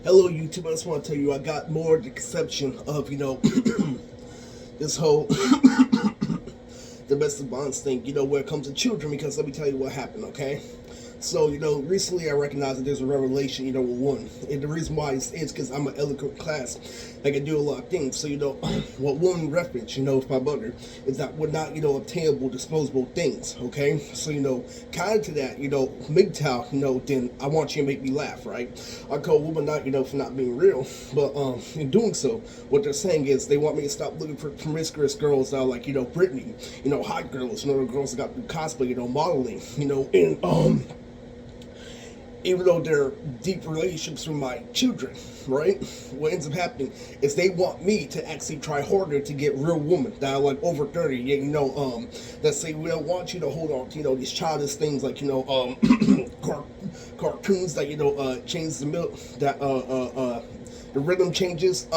Hello, YouTube. I just want to tell you I got more the conception of, this whole domestic violence thing, where it comes to children, because let me tell you what happened, okay? So, recently I recognized that there's a revelation, with one. And the reason why is because I'm an eloquent class. I can do a lot of things. So, what one reference, with my brother, is that we're not, obtainable, disposable things, okay? So, kind of to that, MGTOW, then I want you to make me laugh, right? I call women not, for not being real. But in doing so, what they're saying is they want me to stop looking for promiscuous girls that are like, Britney, hot girls, the girls that got to cosplay, modeling, and, even though they're deep relationships with my children, right? What ends up happening is they want me to actually try harder to get real women that are like over 30, that say we don't want you to hold on to, these childish things like, cartoons that, change the milk, that, the rhythm changes,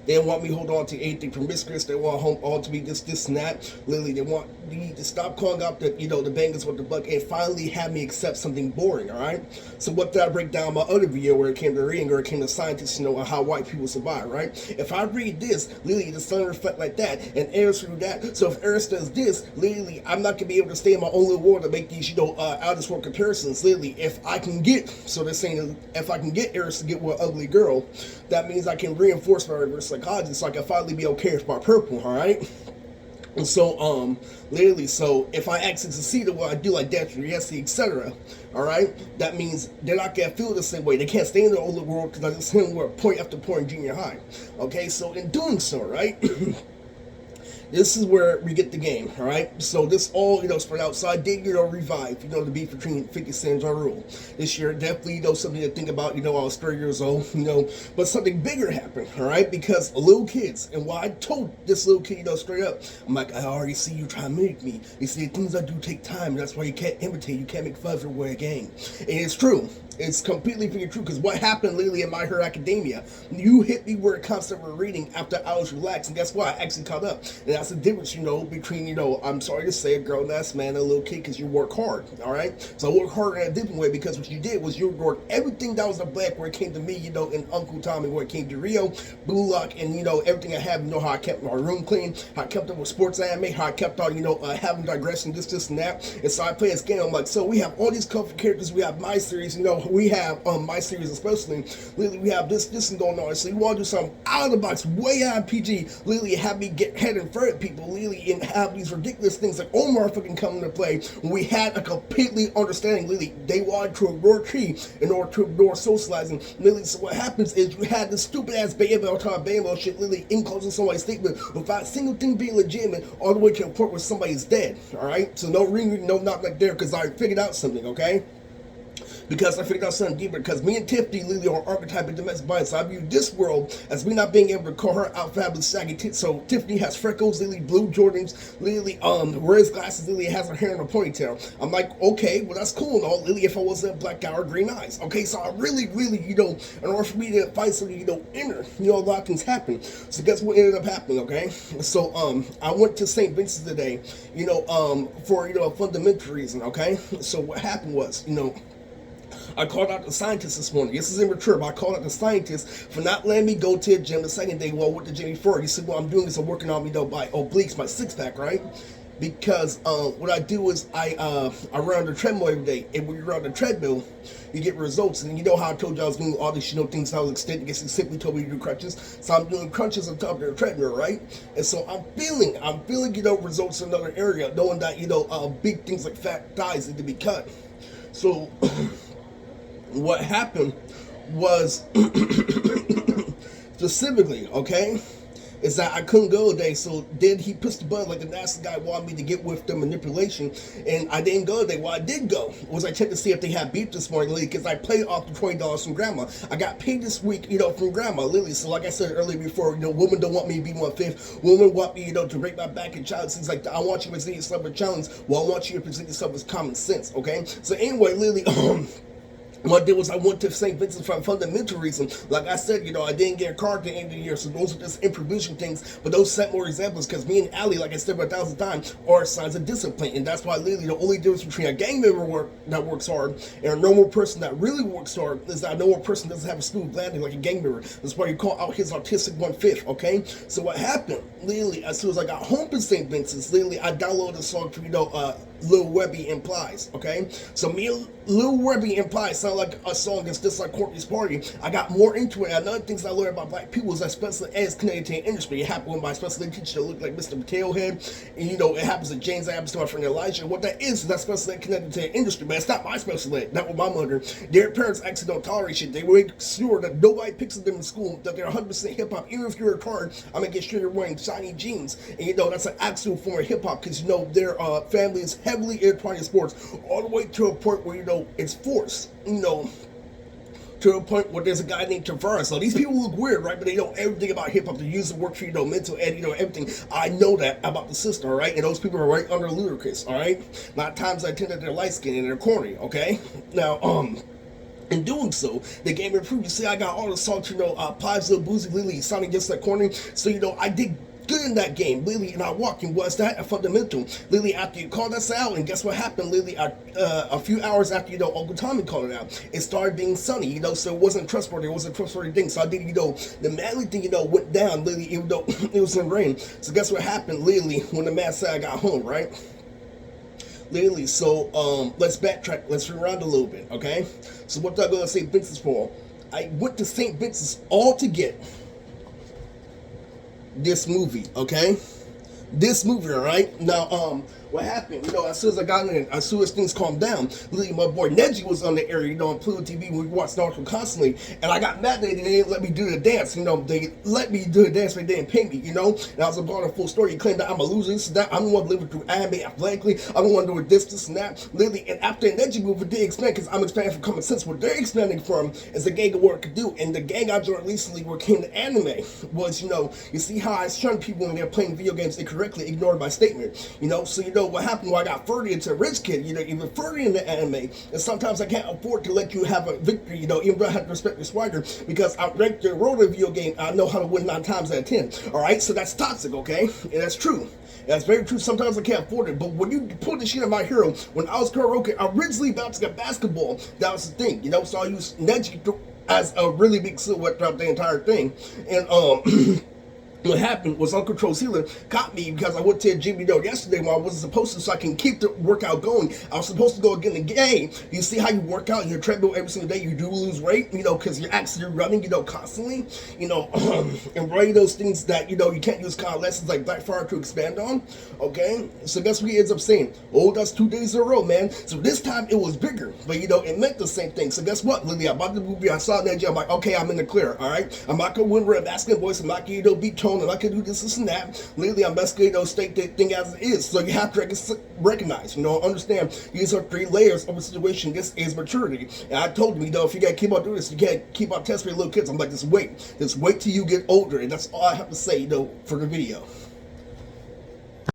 they don't want me to hold on to anything promiscuous. They want home all to be this, and that. Literally, they want me to stop calling out the bangers with the buck and finally have me accept something boring, all right? So what did I break down my other video where it came to reading or it came to scientists, and how white people survive, right? If I read this, literally, the sun reflect like that and Eris through that. So if Eris does this, literally, I'm not going to be able to stay in my own little world to make these, out of this world comparisons. Literally, if I can get, so they're saying if I can get Eris to get with an ugly girl, that means I can reinforce my reverse psychology so I can finally be okay with my purple, alright? And so, literally, so if I actually succeed at what I do, like dance, yes, etc., alright, that means they're not going to feel the same way. They can't stay in their old world because I just hit them with point after point in junior high. Okay, so in doing so, right? This is where we get the game, all right? So this all, spread out. So I did, revive, the beef between 50 Cent and Ja Rule. This year, definitely, something to think about, I was 3 years old, but something bigger happened, all right? Because little kids, and what I told this little kid, straight up, I'm like, I already see you trying to mimic me. You see, things I do take time, and that's why you can't imitate, you can't make fun of it with a gang. And it's true. It's completely freaking true, because what happened lately in My Hero Academia, you hit me where concept were reading after I was relaxed, and guess what? I actually caught up. And that's the difference, between, I'm sorry to say, a grown-ass man and a little kid, because you work hard, alright? So I work hard in a different way, because what you did was you ignored everything that was a black where it came to me, and Uncle Tommy where it came to Rio, Blue Lock, and, everything I have, how I kept my room clean, how I kept up with sports anime, how I kept on, having digression, this, and that. And so I play this game, I'm like, so we have all these colorful characters, we have my series, we have my series especially. Literally, we have this and going on. So you want to do something out of the box, way out of PG. Literally, have me get head in front of people. Literally, and have these ridiculous things like Omar fucking come into play. When we had a completely understanding. Literally, they wanted to ignore Tree in order to ignore socializing. Literally, so what happens is you had this stupid ass Bayamo time Bayamo shit. Literally, enclosing somebody's statement without a single thing being legitimate, all the way to the point where somebody's dead. All right, so no ring, no not like there, because I figured out something. Okay. Because I figured out something deeper. Because me and Tiffany literally are archetype of domestic violence. So I view this world as me not being able to call her out fabulous saggy tits. So Tiffany has freckles, literally blue Jordans, literally wears glasses, literally has her hair in a ponytail. I'm like, okay, well that's cool and all. Literally, if I wasn't a black guy or green eyes. Okay, so I really, in order for me to find something, inner, a lot of things happen. So guess what ended up happening? Okay, so I went to St. Vincent's today, for a fundamental reason. Okay, so what happened was, I called out the scientist this morning. This is immature, but I called out the scientist for not letting me go to the gym the second day. Well, with the gym before, he said, well, I'm doing this, I'm working on me, by obliques, my six-pack, right? Because what I do is I run on the treadmill every day, and when you run on the treadmill, you get results. And how I told you I was doing all these, things I was extending. I guess he simply told me to do crunches, so I'm doing crunches on top of the treadmill, right? And so I'm feeling, results in another area, knowing that big things like fat thighs need to be cut. So what happened was specifically, okay, is that I couldn't go today. So then he pushed the button like the nasty guy wanted me to get with the manipulation, and I didn't go today. What I did go was I checked to see if they had beef this morning, Lily, because I paid off the $20 from Grandma. I got paid this week, from Grandma, Lily. So like I said earlier before, women don't want me to be 1/5. Women want me, to break my back and challenge things like that. I want you to present yourself with challenge. Well, I want you to present yourself with common sense, okay? So anyway, Lily, what I did was I went to St. Vincent for a fundamental reason. Like I said, I didn't get a car at the end of the year, so those are just improvisation things. But those set more examples because me and Ali, like I said 1,000 times, are signs of discipline. And that's why literally the only difference between a gang member that works hard and a normal person that really works hard is that a normal person doesn't have a smooth landing like a gang member. That's why you call out his autistic 1/5, okay? So what happened, literally, as soon as I got home to St. Vincent's, literally, I downloaded a song to, Lil Webby Implies, okay? So me and Lil Webby Implies sound like a song that's just like Courtney's Party. I got more into it. Another things I learned about black people is that special ed is connected to the industry. It happened with my special ed teacher that looked like Mr. Tailhead. And it happens to James, it happens to my friend Elijah. And what that is that special ed connected to the industry. But it's not my special ed. That was my mother. Their parents actually don't tolerate shit. They make sure that nobody picks them in school, that they're 100% hip hop. Even if you're a card, I'm gonna get sure you're wearing shiny jeans. And that's an actual form of hip hop because their family is heavily intertwined in sports, all the way to a point where it's forced. To a point where there's a guy named Tavares. So these people look weird, right? But they know everything about hip hop. They use the work for mental ed, everything. I know that about the system, all right? And those people are right under Ludacris, all right? A lot of times I tend that they're light skinned and they're corny, okay? Now, in doing so, they gave me a proof. You see, I got all the songs, Plies, Lil Boozy, Lily, sounding just like corny. So, I did good in that game, Lily, and I walking was that a fundamental. Lily, after you called us out, and guess what happened, Lily? A few hours after Uncle Tommy called it out, it started being sunny, so it wasn't trustworthy. It wasn't a trustworthy thing. So I did, the manly thing, went down, Lily, even though it was in rain. So guess what happened, Lily, when the man said I got home, right? Lily, so let's backtrack. Let's rewind a little bit, okay? So what did I go to St. Vincent's for? I went to St. Vincent's all to get this movie, okay? This movie, all right? Now, what happened, as soon as I got in, as soon as things calmed down, literally my boy Neji was on the area, on Pluto TV, we watched Naruto constantly, and I got mad that they didn't let me do the dance, they let me do the dance, but they didn't pay me, and I was about a full story. He claimed that I'm a loser, this and that, I'm the one living through anime athletically, I'm the one doing this and that, literally, and after the Neji movie, they expand, because I'm expanding from common sense, what they're expanding from is the gang of what it could do, and the gang I joined recently where came to anime was, you see how I shun people when they're playing video games incorrectly, ignored my statement, so what happened when I got further into Rich Kid, even further into anime, and sometimes I can't afford to let you have a victory, even though I have to respect your swagger, because I ranked your role in video game, I know how to win 9 times out of 10, alright, so that's toxic, okay, and that's true. That's very true. Sometimes I can't afford it, but when you pull this shit on my hero, when I was karaoke, originally about to get basketball, that was the thing, so I used Neji as a really big silhouette throughout the entire thing, and what happened was Uncle Troll's Healer caught me because I went to a gym yesterday when I wasn't supposed to, so I can keep the workout going. I was supposed to go again today. You see how you work out in your treadmill every single day, you do lose weight, because you're actually running, constantly, and running those things that, you can't use kind of lessons like Blackfire to expand on, okay? So that's what he ends up saying. Oh, that's 2 days in a row, man. So this time it was bigger, but, it meant the same thing. So guess what, Lily? I bought the movie, I saw Neji, I'm like, okay, I'm in the clear, all right? I'm not going to win red basket voice, I'm not going to beat tone, and I can do this and that. Literally, I'm best going to state the thing as it is. So you have to recognize, understand these are 3 layers of a situation. This is maturity. And I told him, if you got to keep on doing this, you can't keep on testing little kids. I'm like, just wait till you get older. And that's all I have to say, for the video.